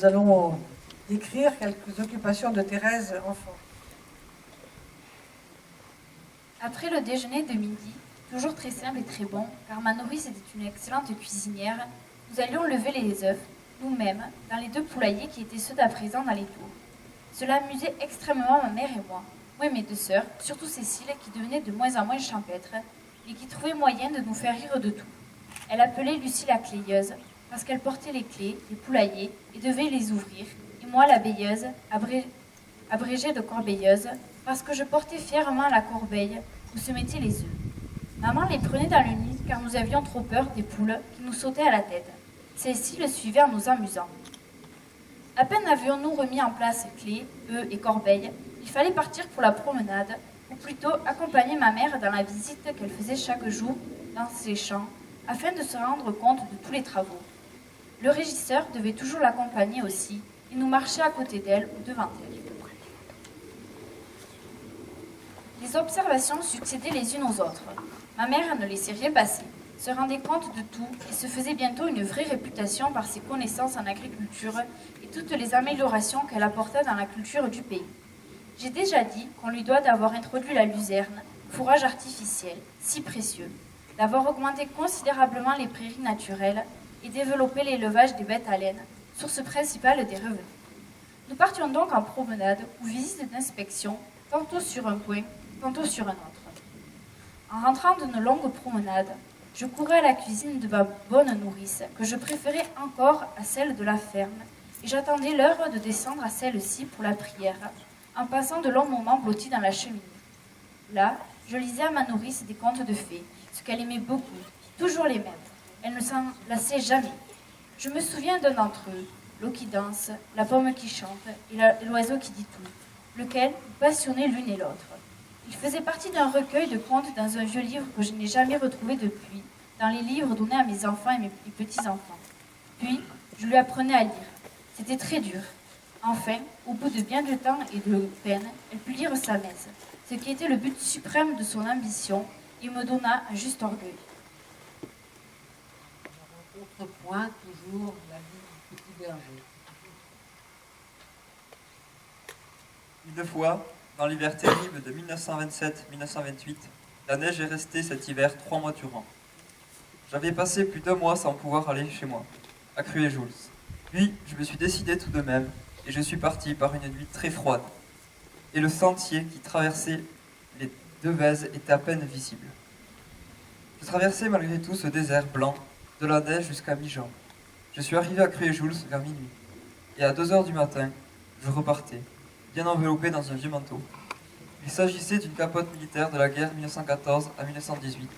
nous allons décrire quelques occupations de Thérèse enfant. Après le déjeuner de midi, toujours très simple et très bon, car ma nourrice était une excellente cuisinière, nous allions lever les œufs, nous-mêmes, dans les 2 poulaillers qui étaient ceux d'à présent dans les tours. Cela amusait extrêmement ma mère et moi et mes 2 sœurs, surtout Cécile, qui devenait de moins en moins champêtre, et qui trouvait moyen de nous faire rire de tout. Elle appelait Lucie la cléeuse, parce qu'elle portait les clés, les poulaillers, et devait les ouvrir, et moi la bailleuse, abrégée de corbeilleuse, parce que je portais fièrement la corbeille où se mettaient les œufs. Maman les prenait dans le nid, car nous avions trop peur des poules qui nous sautaient à la tête. Celle-ci le suivait en nous amusant. À peine avions-nous remis en place clés, œufs et corbeilles, il fallait partir pour la promenade, ou plutôt accompagner ma mère dans la visite qu'elle faisait chaque jour dans ses champs, afin de se rendre compte de tous les travaux. Le régisseur devait toujours l'accompagner aussi, et nous marcher à côté d'elle ou devant elle. Les observations succédaient les unes aux autres. Ma mère ne laissait rien passer, se rendait compte de tout et se faisait bientôt une vraie réputation par ses connaissances en agriculture et toutes les améliorations qu'elle apporta dans la culture du pays. J'ai déjà dit qu'on lui doit d'avoir introduit la luzerne, fourrage artificiel, si précieux, d'avoir augmenté considérablement les prairies naturelles et développé l'élevage des bêtes à laine, source principale des revenus. Nous partions donc en promenade ou visite d'inspection, tantôt sur un point, tantôt sur un autre. En rentrant de nos longues promenades, je courais à la cuisine de ma bonne nourrice, que je préférais encore à celle de la ferme, et j'attendais l'heure de descendre à celle-ci pour la prière, en passant de longs moments blottis dans la cheminée. Là, je lisais à ma nourrice des contes de fées, ce qu'elle aimait beaucoup, toujours les mêmes. Elle ne s'en lassait jamais. Je me souviens d'un d'entre eux, l'eau qui danse, la pomme qui chante et l'oiseau qui dit tout, lequel nous passionnait l'une et l'autre. Il faisait partie d'un recueil de contes dans un vieux livre que je n'ai jamais retrouvé depuis, dans les livres donnés à mes enfants et mes petits-enfants. Puis, je lui apprenais à lire. C'était très dur. Enfin, au bout de bien de temps et de peine, elle put lire sa messe, ce qui était le but suprême de son ambition, et me donna un juste orgueil. Autre point, toujours la vie du petit berger. Une fois, dans l'hiver terrible de 1927-1928, la neige est restée cet hiver 3 mois durant. J'avais passé plus d'1 mois sans pouvoir aller chez moi, à Cruet-Joules. Puis, je me suis décidé tout de même, et je suis parti par une nuit très froide. Et le sentier qui traversait les 2 vèzes était à peine visible. Je traversais malgré tout ce désert blanc, de la neige jusqu'à mi-jambe. Je suis arrivé à Cruet-Joules vers minuit, et à 2 heures du matin, je repartais, bien enveloppé dans un vieux manteau. Il s'agissait d'une capote militaire de la guerre 1914 à 1918,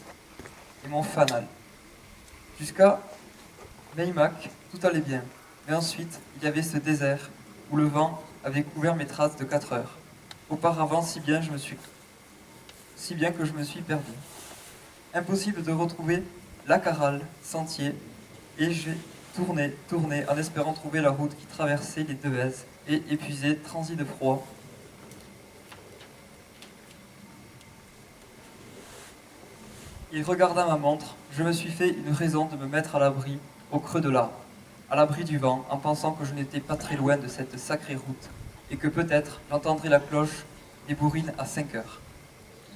et mon fanal. Jusqu'à Meymac, tout allait bien, mais ensuite, il y avait ce désert, où le vent avait couvert mes traces de 4 heures. Auparavant, si bien que je me suis perdu. Impossible de retrouver la Caral, sentier, et j'ai tourné, en espérant trouver la route qui traversait les 2 vèzes, et épuisé, transi de froid. Il regarda ma montre, je me suis fait une raison de me mettre à l'abri, au creux de l'arbre, à l'abri du vent, en pensant que je n'étais pas très loin de cette sacrée route, et que peut-être j'entendrais la cloche des bourrines à 5 heures.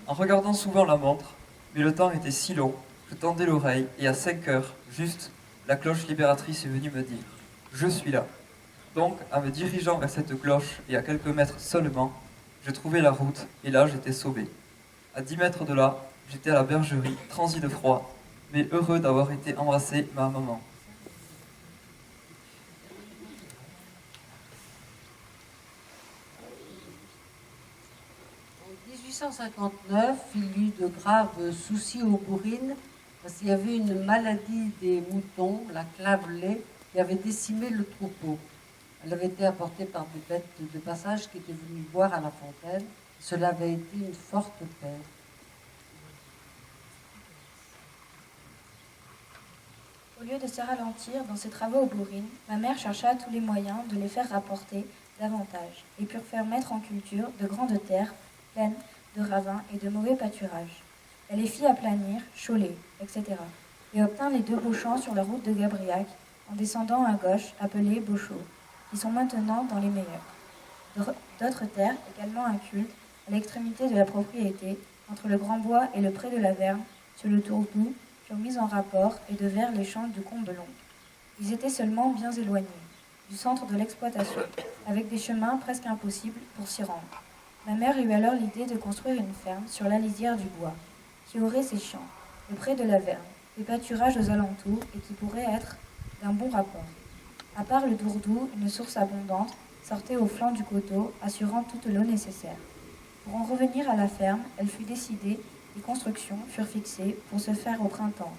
En regardant souvent la montre, mais le temps était si long, je tendais l'oreille, et à 5 heures, juste, la cloche libératrice est venue me dire « Je suis là ». Donc, en me dirigeant vers cette cloche, et à quelques mètres seulement, je trouvais la route, et là j'étais sauvé. À 10 mètres de là, j'étais à la bergerie, transi de froid, mais heureux d'avoir été embrassé par maman. En 1859, il y eut de graves soucis aux bourrines parce qu'il y avait une maladie des moutons, la clavelée, qui avait décimé le troupeau. Elle avait été apportée par des bêtes de passage qui étaient venues boire à la fontaine. Cela avait été une forte perte. Au lieu de se ralentir dans ses travaux aux bourrines, ma mère chercha tous les moyens de les faire rapporter davantage et purent faire mettre en culture de grandes terres pleines de ravins et de mauvais pâturages. Elle les fit aplanir, choler, etc. et obtint les 2 beaux champs sur la route de Gabriac en descendant à gauche, appelés Beauchaux. qui sont maintenant dans les meilleurs. D'autres terres, également incultes, à l'extrémité de la propriété, entre le Grand Bois et le Pré de la Verne, sur le Tourdoux, furent mises en rapport et devinrent les champs du Combelon. Ils étaient seulement bien éloignés du centre de l'exploitation, avec des chemins presque impossibles pour s'y rendre. Ma mère eut alors l'idée de construire une ferme sur la lisière du bois, qui aurait ses champs, le Pré de la Verne, des pâturages aux alentours et qui pourrait être d'un bon rapport. À part le Dourdou, une source abondante sortait au flanc du coteau, assurant toute l'eau nécessaire. Pour en revenir à la ferme, elle fut décidée, les constructions furent fixées pour se faire au printemps.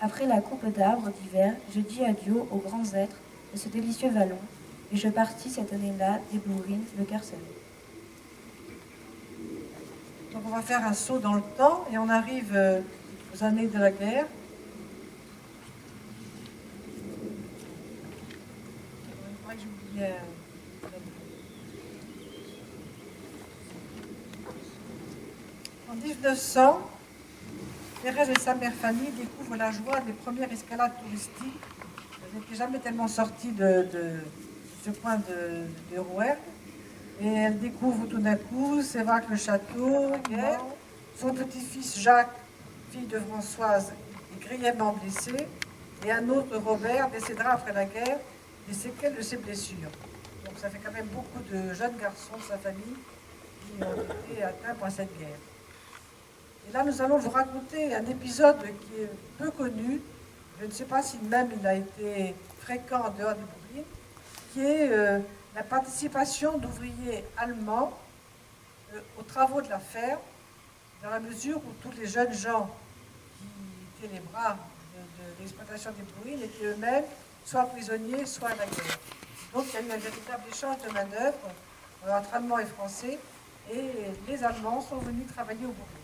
Après la coupe d'arbres d'hiver, je dis adieu aux grands êtres de ce délicieux vallon, et je partis cette année-là des Bourrines, le cœur serré. Donc on va faire un saut dans le temps et on arrive aux années de la guerre. J'oubliais. En 1900, Thérèse et sa mère Fanny découvrent la joie des premières escalades touristiques. Elles n'étaient jamais tellement sorties de ce coin de Rouergue. Et elle découvre tout d'un coup Séverac le château, guerre. Son petit-fils Jacques, fille de Françoise, est grièvement blessé. Et un autre, Robert, décédera après la guerre des séquelles de ses blessures. Donc ça fait quand même beaucoup de jeunes garçons de sa famille qui ont été atteints par cette guerre. Et là, nous allons vous raconter un épisode qui est peu connu. Je ne sais pas si même il a été fréquent en dehors des Bourrines, qui est la participation d'ouvriers allemands aux travaux de la ferme, dans la mesure où tous les jeunes gens qui étaient les bras de l'exploitation des Bourrines étaient eux-mêmes soit prisonniers, soit à la guerre. Donc il y a eu un véritable échange de manœuvres entre Allemands et Français, et les Allemands sont venus travailler au Bourrines.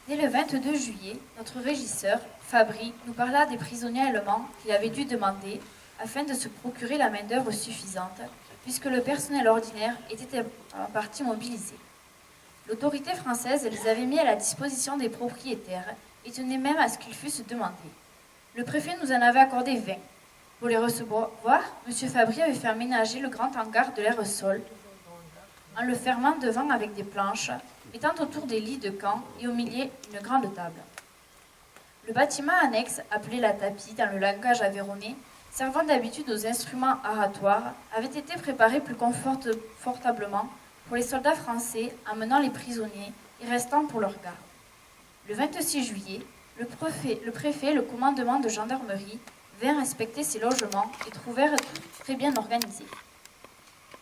Dès le 22 juillet, notre régisseur, Fabry, nous parla des prisonniers allemands qu'il avait dû demander afin de se procurer la main-d'œuvre suffisante, puisque le personnel ordinaire était en partie mobilisé. L'autorité française les avait mis à la disposition des propriétaires et tenait même à ce qu'ils fussent demandés. Le préfet nous en avait accordé 20. Pour les recevoir, M. Fabry avait fait aménager le grand hangar de l'aérosol, en le fermant devant avec des planches, mettant autour des lits de camp et au milieu une grande table. Le bâtiment annexe, appelé la tapis dans le langage aveyronnais, servant d'habitude aux instruments aratoires, avait été préparé plus confortablement pour les soldats français amenant les prisonniers et restant pour leur garde. Le 26 juillet, le préfet, le commandement de gendarmerie, vinrent inspecter ces logements et trouvèrent tout très bien organisé.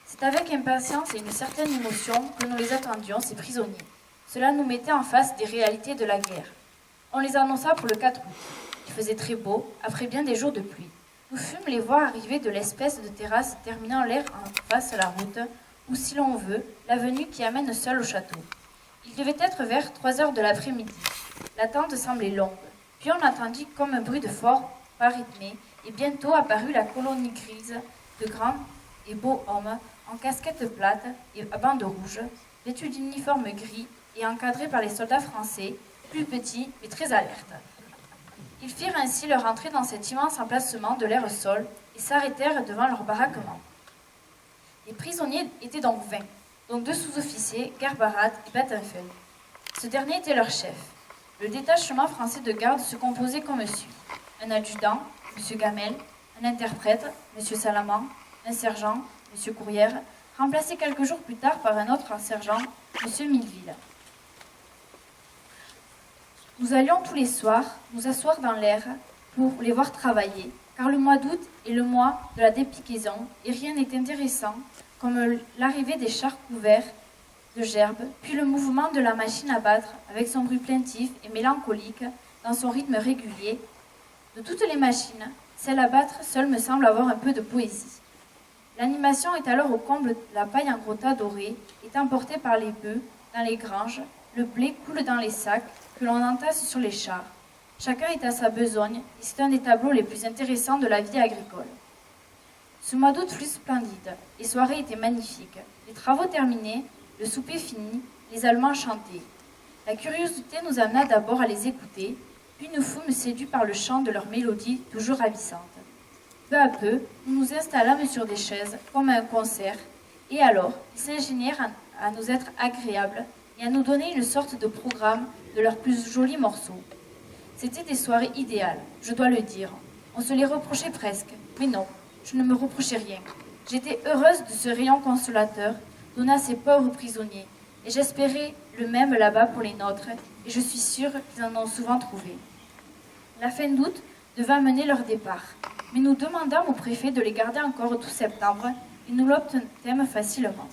C'est avec impatience et une certaine émotion que nous les attendions, ces prisonniers. Cela nous mettait en face des réalités de la guerre. On les annonça pour le 4 août. Il faisait très beau, après bien des jours de pluie. Nous fûmes les voir arriver de l'espèce de terrasse terminant l'air en face à la route, ou si l'on veut, l'avenue qui amène seule au château. Il devait être vers 3 heures de l'après-midi. L'attente semblait longue. Puis on entendit comme un bruit de fort, pas rythmé, et bientôt apparut la colonie grise de grands et beaux hommes en casquette plate et à bandes rouges, vêtus d'uniformes gris et encadrés par les soldats français, plus petits mais très alertes. Ils firent ainsi leur entrée dans cet immense emplacement de l'aérosol et s'arrêtèrent devant leur baraquement. Les prisonniers étaient donc 20, dont 2 sous-officiers, Garbarat et Battenfeld. Ce dernier était leur chef. Le détachement français de garde se composait comme suit. Un adjudant, M. Gamel, un interprète, M. Salaman, un sergent, M. Courrière, remplacé quelques jours plus tard par un autre sergent, M. Milleville. Nous allions tous les soirs nous asseoir dans l'air pour les voir travailler, car le mois d'août est le mois de la dépiquaison et rien n'est intéressant comme l'arrivée des chars couverts de gerbes, puis le mouvement de la machine à battre avec son bruit plaintif et mélancolique dans son rythme régulier. De toutes les machines, celle à battre seule me semble avoir un peu de poésie. L'animation est alors au comble, la paille en gros tas doré est emportée par les bœufs dans les granges, le blé coule dans les sacs que l'on entasse sur les chars. Chacun est à sa besogne et c'est un des tableaux les plus intéressants de la vie agricole. Ce mois d'août fut splendide, les soirées étaient magnifiques. Les travaux terminés, le souper fini, les Allemands chantaient. La curiosité nous amena d'abord à les écouter, puis nous fûmes séduits par le chant de leur mélodie toujours ravissante. Peu à peu, nous nous installâmes sur des chaises, comme à un concert, et alors, ils s'ingénièrent à nous être agréables et à nous donner une sorte de programme de leurs plus jolis morceaux. C'étaient des soirées idéales, je dois le dire. On se les reprochait presque, mais non, je ne me reprochais rien. J'étais heureuse de ce rayon consolateur donné à ces pauvres prisonniers, et j'espérais le même là-bas pour les nôtres, et je suis sûre qu'ils en ont souvent trouvé. La fin d'août devait mener leur départ, mais nous demandâmes au préfet de les garder encore tout septembre, et nous l'obtînmes facilement.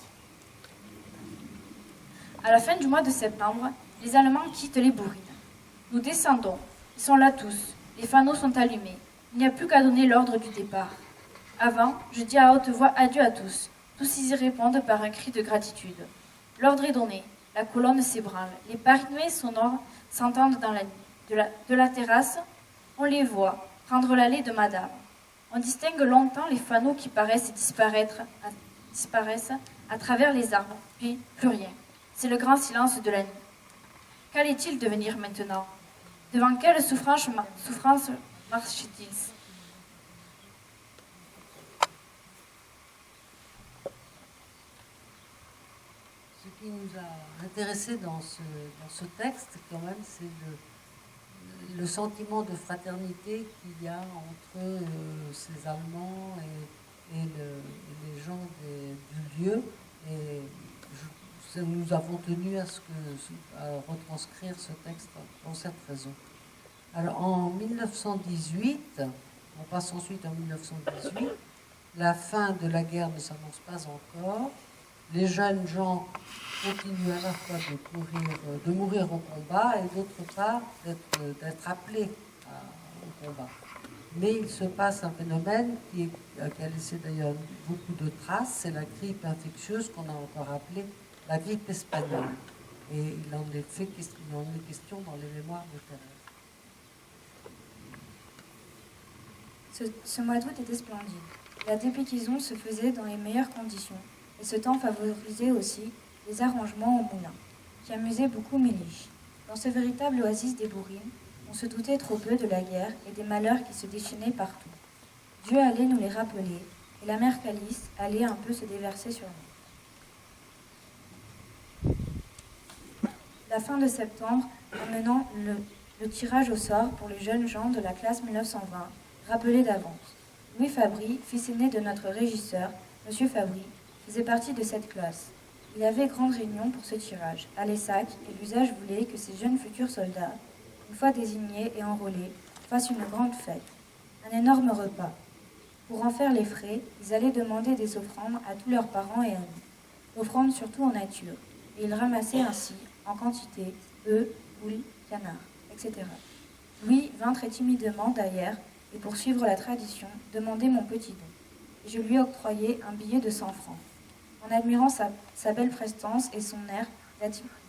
À la fin du mois de septembre, les Allemands quittent les bourrines. Nous descendons, ils sont là tous, les fanaux sont allumés, il n'y a plus qu'à donner l'ordre du départ. Avant, je dis à haute voix adieu à tous. Tous y répondent par un cri de gratitude. L'ordre est donné, la colonne s'ébranle, les parinoués sonores s'entendent dans la nuit. De la terrasse, on les voit prendre l'allée de Madame. On distingue longtemps les fanaux qui paraissent disparaissent à travers les arbres, puis plus rien. C'est le grand silence de la nuit. Qu'allait-il devenir maintenant? Devant quelle souffrance marchait-il? Ce qui nous a intéressé dans ce texte, quand même, c'est le sentiment de fraternité qu'il y a entre ces Allemands et les gens du lieu. Et nous avons tenu à retranscrire ce texte pour cette raison. Alors, en 1918, on passe ensuite en 1918, la fin de la guerre ne s'annonce pas encore. Les jeunes gens continuent à la fois de mourir au combat et d'autre part d'être appelés au combat. Mais il se passe un phénomène qui a laissé d'ailleurs beaucoup de traces, c'est la grippe infectieuse qu'on a encore appelée la grippe espagnole. Et il en est question dans les mémoires de Thérèse. Ce mois d'août était splendide. La dépéquison se faisait dans les meilleures conditions, et ce temps favorisait aussi les arrangements au moulin, qui amusaient beaucoup Méliche. Dans ce véritable oasis des bourrines, on se doutait trop peu de la guerre et des malheurs qui se déchaînaient partout. Dieu allait nous les rappeler, et la mère Calice allait un peu se déverser sur nous. La fin de septembre, amenant le tirage au sort pour les jeunes gens de la classe 1920, rappelés d'avance. Louis Fabry, fils aîné de notre régisseur, M. Fabry, faisait partie de cette classe. Il y avait grande réunion pour ce tirage, à l'ESSAC, et l'usage voulait que ces jeunes futurs soldats, une fois désignés et enrôlés, fassent une grande fête, un énorme repas. Pour en faire les frais, ils allaient demander des offrandes à tous leurs parents et amis, offrandes surtout en nature, et ils ramassaient ainsi, en quantité, œufs, poules, canards, etc. Louis vint très timidement d'ailleurs, et pour suivre la tradition, demander mon petit don. Et je lui octroyai un billet de 100 francs, en admirant sa belle prestance et son air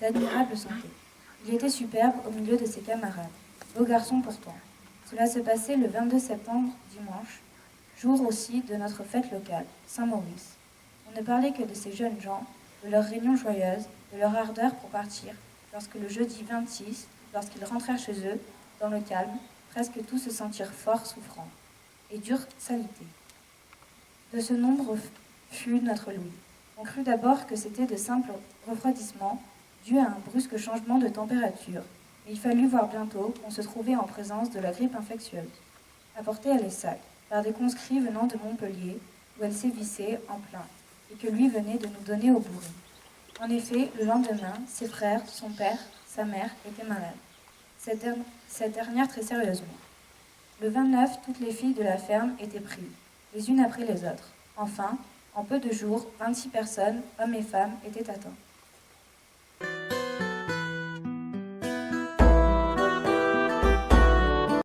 d'admirable santé. Il était superbe au milieu de ses camarades, beau garçon pourtant. Cela se passait le 22 septembre, dimanche, jour aussi de notre fête locale, Saint-Maurice. On ne parlait que de ces jeunes gens, de leur réunion joyeuse, de leur ardeur pour partir, lorsque le jeudi 26, lorsqu'ils rentrèrent chez eux, dans le calme, presque tous se sentirent fort souffrants, et dure salité. De ce nombre fut notre Louis. On crut d'abord que c'était de simples refroidissements dus à un brusque changement de température, mais il fallut voir bientôt qu'on se trouvait en présence de la grippe infectieuse, apportée à l'ESSAC par des conscrits venant de Montpellier, où elle sévissait en plein, et que lui venait de nous donner au bourrin. En effet, le lendemain, ses frères, son père, sa mère étaient malades. Cette dernière très sérieusement. Le 29, toutes les filles de la ferme étaient prises, les unes après les autres. Enfin, en peu de jours, 26 personnes, hommes et femmes, étaient atteintes.